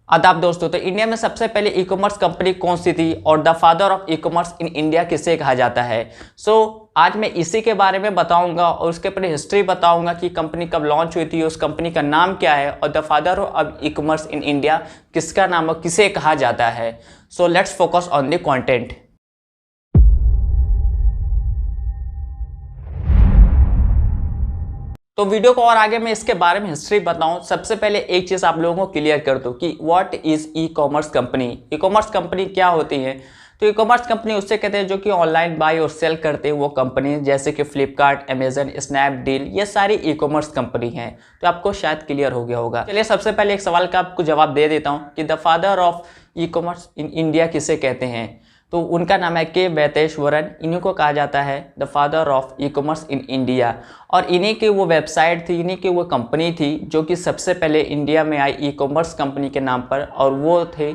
आदाब दोस्तों। तो इंडिया में सबसे पहले ई कॉमर्स कंपनी कौन सी थी और the father of e commerce in India किसे कहा जाता है। आज मैं इसी के बारे में बताऊंगा और उसके पहले हिस्ट्री बताऊंगा कि कंपनी कब लॉन्च हुई थी, उस कंपनी का नाम क्या है और the father of e commerce in India किसका नाम और किसे कहा जाता है। So let's focus on the content. तो वीडियो को और आगे मैं इसके बारे में हिस्ट्री बताऊं, सबसे पहले एक चीज़ आप लोगों को क्लियर कर दूं कि what is e commerce company. E commerce company क्या होती है? तो ई कॉमर्स कंपनी उससे कहते हैं जो कि ऑनलाइन बाई और सेल करते हैं वो कंपनी, जैसे कि फ्लिपकार्ट, अमेजन, स्नैपडील, ये सारी ई कॉमर्स कंपनी हैं। तो आपको शायद क्लियर हो गया होगा। चलिए सबसे पहले एक सवाल का आपको जवाब दे देता हूँ कि the father of e commerce in India किसे कहते हैं। तो उनका नाम है के वैतेश्वरन। इन्हीं को कहा जाता है the father of e commerce in India. और इन्हीं की वो वेबसाइट थी, इन्हीं की वो कंपनी थी जो कि सबसे पहले इंडिया में आई ई कॉमर्स कंपनी के नाम पर, और वो थे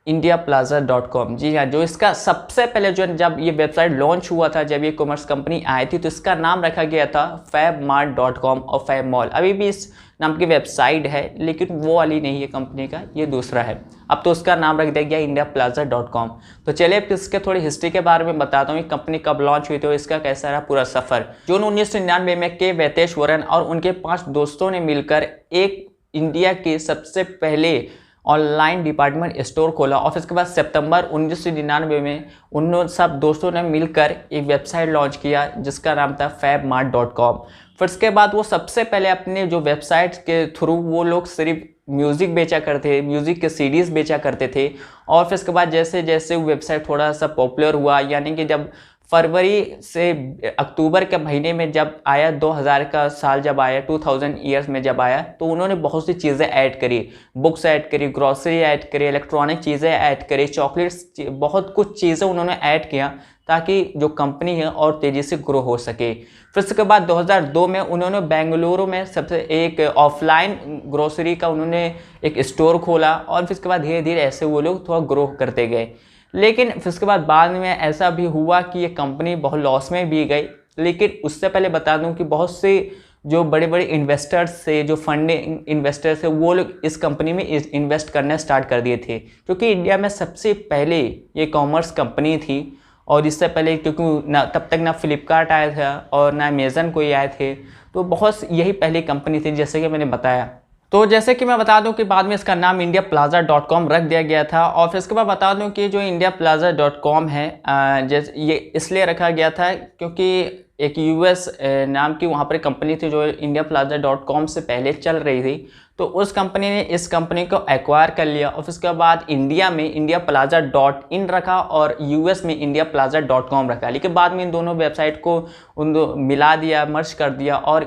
indiaplaza.com। जी हाँ, जो इसका सबसे पहले जब ये वेबसाइट लॉन्च हुआ था, जब ये कॉमर्स कंपनी आई थी, तो इसका नाम रखा गया था fabmart.com और फैब मॉल। अभी भी इस नाम की वेबसाइट है, लेकिन वो वाली नहीं है कंपनी का, ये दूसरा है। अब तो उसका नाम रख दिया गया indiaplaza.com। तो चलिए अब इसके थोड़ी हिस्ट्री के बारे में बताता हूँ, ये कंपनी कब लॉन्च हुई थी और इसका कैसा रहा पूरा सफ़र। जून 1999 में के वैतेश्वरन और उनके 5 दोस्तों ने मिलकर एक इंडिया के सबसे पहले ऑनलाइन डिपार्टमेंट स्टोर खोला। और इसके बाद सितंबर 1999 में उन सब दोस्तों ने मिलकर एक वेबसाइट लॉन्च किया जिसका नाम था fabmart.com। फिर इसके बाद वो सबसे पहले अपने जो वेबसाइट के थ्रू वो लोग सिर्फ म्यूज़िक बेचा करते, म्यूज़िक के सीडीज़ बेचा करते थे। और फिर इसके बाद जैसे जैसे वो वेबसाइट थोड़ा सा पॉपुलर हुआ, यानी कि जब फरवरी से अक्टूबर के महीने में जब आया, 2000 का साल जब आया, 2000 ईयर्स में जब आया, तो उन्होंने बहुत सी चीज़ें ऐड करी, बुक्स ऐड करी, ग्रॉसरी ऐड करी, इलेक्ट्रॉनिक चीज़ें ऐड करी, चॉकलेट्स, बहुत कुछ चीज़ें उन्होंने ऐड किया ताकि जो कंपनी है और तेज़ी से ग्रो हो सके। फिर उसके बाद 2002 में उन्होंने बेंगलुरु में सबसे एक ऑफलाइन ग्रोसरी का उन्होंने एक स्टोर खोला। और फिर उसके बाद धीरे धीरे ऐसे वो लोग थोड़ा ग्रो करते गए। लेकिन फिर उसके बाद में ऐसा भी हुआ कि ये कंपनी बहुत लॉस में भी गई। लेकिन उससे पहले बता दूं कि बहुत से जो बड़े बड़े इन्वेस्टर्स से, जो फंडिंग इन्वेस्टर्स है, वो लोग इस कंपनी में इन्वेस्ट करना स्टार्ट कर दिए थे, क्योंकि इंडिया में सबसे पहले ये कॉमर्स कंपनी थी। और इससे पहले क्योंकि ना तब तक ना फ्लिपकार्ट आया था और ना अमेज़न कोई आए थे, तो बहुत यही पहली कंपनी थी, जैसे कि मैंने बताया। तो जैसे कि मैं बता दूं कि बाद में इसका नाम indiaplaza.com रख दिया गया था। और फिर इसके बाद बता दूं कि जो indiaplaza.com है, जैसे ये इसलिए रखा गया था क्योंकि एक यूएस नाम की वहाँ पर कंपनी थी जो indiaplaza.com से पहले चल रही थी। तो उस कंपनी ने इस कंपनी को एक्वायर कर लिया और फिर उसके बाद इंडिया में indiaplaza.in रखा और यूएस में indiaplaza.com रखा। लेकिन बाद में इन दोनों वेबसाइट को मिला दिया, मर्ज कर दिया और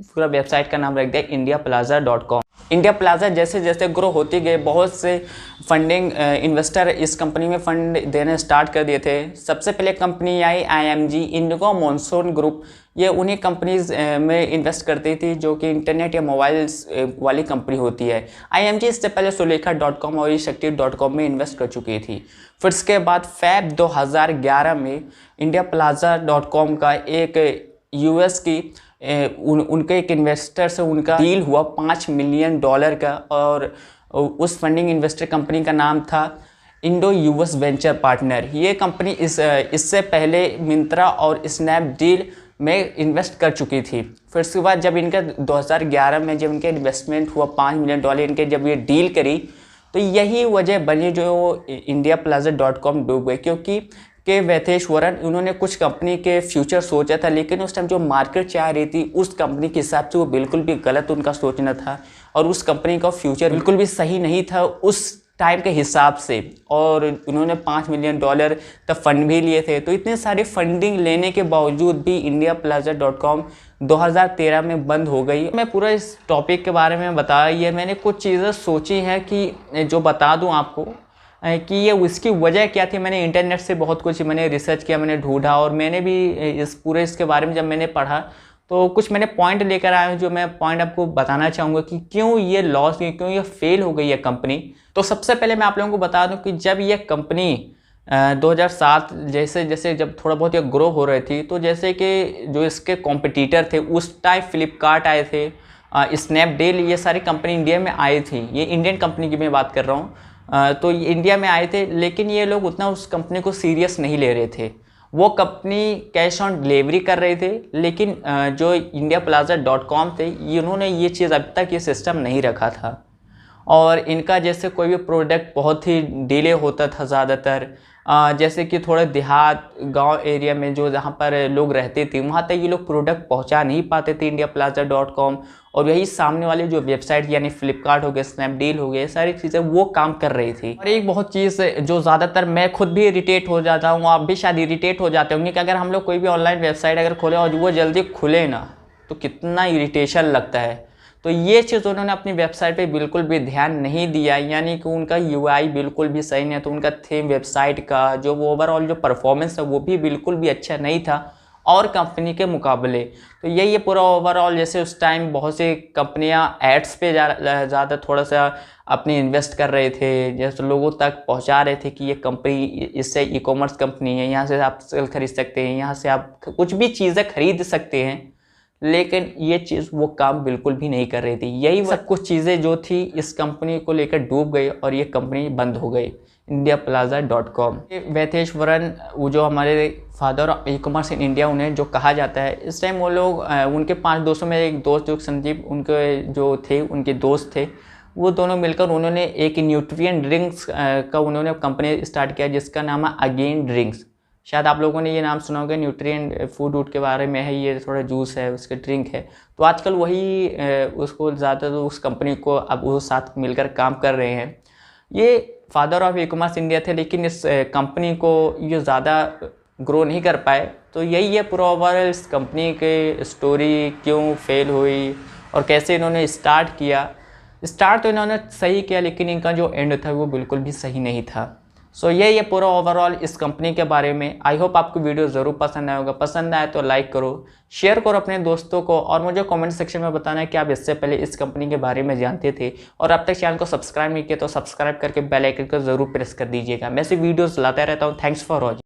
पूरा वेबसाइट का नाम रख दिया indiaplaza.com। इंडिया प्लाजा जैसे जैसे ग्रो होती गई, बहुत से फंडिंग इन्वेस्टर इस कंपनी में फंड देने स्टार्ट कर दिए थे। सबसे पहले कंपनी आई IMG, इंडिगो मॉनसून ग्रुप। ये उन्हीं कंपनीज में इन्वेस्ट करती थी जो कि इंटरनेट या मोबाइल्स वाली कंपनी होती है। IMG इससे पहले सुलेखा.com और शक्ति.com में इन्वेस्ट कर चुकी थी। फिर इसके बाद फैब 2011 में indiaplaza.com का एक US की उनके एक इन्वेस्टर से उनका डील हुआ $5 मिलियन का। और उस फंडिंग इन्वेस्टर कंपनी का नाम था इंडो US वेंचर पार्टनर। ये कंपनी इससे पहले मिंत्रा और स्नैपडील में इन्वेस्ट कर चुकी थी। फिर उसके बाद जब इनका 2011 में जब इनका इन्वेस्टमेंट हुआ $5 मिलियन इनके जब ये डील करी, तो यही वजह बनी जो indiaplaza.com डूब गई, क्योंकि के वैतेश्वरन उन्होंने कुछ कंपनी के फ्यूचर सोचा था, लेकिन उस टाइम जो मार्केट चाह रही थी उस कंपनी के हिसाब से वो बिल्कुल भी गलत उनका सोचना था। और उस कंपनी का फ्यूचर बिल्कुल भी सही नहीं था उस टाइम के हिसाब से। और उन्होंने $5 मिलियन तक फंड भी लिए थे। तो इतने सारे फंडिंग लेने के बावजूद भी indiaplaza.com 2013 में बंद हो गई। मैं पूरा इस टॉपिक के बारे में बताया, ये मैंने कुछ चीज़ें सोची हैं कि जो बता दूं आपको कि ये उसकी वजह क्या थी। मैंने इंटरनेट से बहुत कुछ मैंने रिसर्च किया, मैंने ढूंढा, और मैंने भी इसके बारे में जब मैंने पढ़ा तो कुछ मैंने पॉइंट लेकर आया हूँ जो मैं पॉइंट आपको बताना चाहूँगा कि क्यों ये लॉस हुई, क्यों ये फेल हो गई है कंपनी। तो सबसे पहले मैं आप लोगों को बता दूं कि जब ये कंपनी 2007 जैसे जैसे जब थोड़ा बहुत ये ग्रो हो रही थी, तो जैसे कि जो इसके कॉम्पिटिटर थे उस टाइम फ्लिपकार्ट आए थे स्नैपडील, ये सारी कंपनी इंडिया में आई थी। ये इंडियन कंपनी की मैं बात कर रहा हूँ। तो ये इंडिया में आए थे, लेकिन ये लोग उतना उस कंपनी को सीरियस नहीं ले रहे थे। वो कंपनी कैश ऑन डिलीवरी कर रहे थे, लेकिन जो indiaplaza.com थे, इन्होंने ये चीज़ अभी तक ये सिस्टम नहीं रखा था। और इनका जैसे कोई भी प्रोडक्ट बहुत ही डिले होता था ज़्यादातर, जैसे कि थोड़े देहात गांव एरिया में जो जहाँ पर लोग रहते थे वहाँ तक ये लोग प्रोडक्ट पहुँचा नहीं पाते थे indiaplaza.com। और यही सामने वाले जो वेबसाइट यानी फ्लिपकार्ट हो गया, स्नैपडील हो गया, ये सारी चीज़ें वो काम कर रही थी। और एक बहुत चीज़ जो ज़्यादातर मैं खुद भी इरिटेट हो जाता हूँ, आप भी शायद इरिटेट हो जाते होंगे कि अगर हम लोग कोई भी ऑनलाइन वेबसाइट अगर खोले और वो जल्दी खुले ना तो कितना इरिटेशन लगता है। तो ये चीज़ उन्होंने अपनी वेबसाइट पे बिल्कुल भी ध्यान नहीं दिया, यानी कि उनका यूआई बिल्कुल भी सही नहीं है। तो उनका थीम वेबसाइट का जो वो ओवरऑल जो परफॉर्मेंस है वो भी बिल्कुल भी अच्छा नहीं था और कंपनी के मुकाबले। तो यही ये पूरा ओवरऑल, जैसे उस टाइम बहुत सी कंपनियां एड्स पे ज़्यादा थोड़ा सा अपनी इन्वेस्ट कर रहे थे, जैसे लोगों तक पहुंचा रहे थे कि ये कंपनी इससे ई कॉमर्स कंपनी है, यहाँ से आप सेल खरीद सकते हैं, यहाँ से आप कुछ भी चीज़ें खरीद सकते हैं। लेकिन ये चीज़ वो काम बिल्कुल भी नहीं कर रही थी। यही सब कुछ चीज़ें जो थी इस कंपनी को लेकर डूब गई और ये कंपनी बंद हो गई, indiaplaza.com। वैथेश्वरन, वो जो हमारे father of e commerce in India उन्हें जो कहा जाता है, इस टाइम वो लोग उनके 5 दोस्तों में एक दोस्त जो संजीव उनके जो थे उनके दोस्त थे, वो दोनों मिलकर उन्होंने एक न्यूट्रिएंट ड्रिंक्स का उन्होंने कंपनी स्टार्ट किया जिसका नाम है अगेन ड्रिंक्स। शायद आप लोगों ने ये नाम सुना होगा, न्यूट्रिएंट फूड वूड के बारे में है, ये थोड़ा जूस है, उसके ड्रिंक है। तो आजकल वही उसको ज़्यादा तो उस कंपनी को अब वो साथ मिलकर काम कर रहे हैं। ये father of e commerce India थे, लेकिन इस कंपनी को ये ज़्यादा ग्रो नहीं कर पाए। तो यही है पूरा ओवरऑल इस कंपनी के स्टोरी, क्यों फेल हुई और कैसे इन्होंने स्टार्ट किया। स्टार्ट तो इन्होंने सही किया, लेकिन इनका जो एंड था वो बिल्कुल भी सही नहीं था। सो ये पूरा ओवरऑल इस कंपनी के बारे में। आई होप आपको वीडियो ज़रूर पसंद आएगा। पसंद आए तो लाइक करो, शेयर करो अपने दोस्तों को, और मुझे कमेंट सेक्शन में बताना है कि आप इससे पहले इस कंपनी के बारे में जानते थे और अब तक चैनल को सब्सक्राइब नहीं किया तो सब्सक्राइब करके बेल आइकन को ज़रूर प्रेस कर दीजिएगा। मैं ऐसी वीडियोज़ लाता रहता हूँ। Thanks for watching.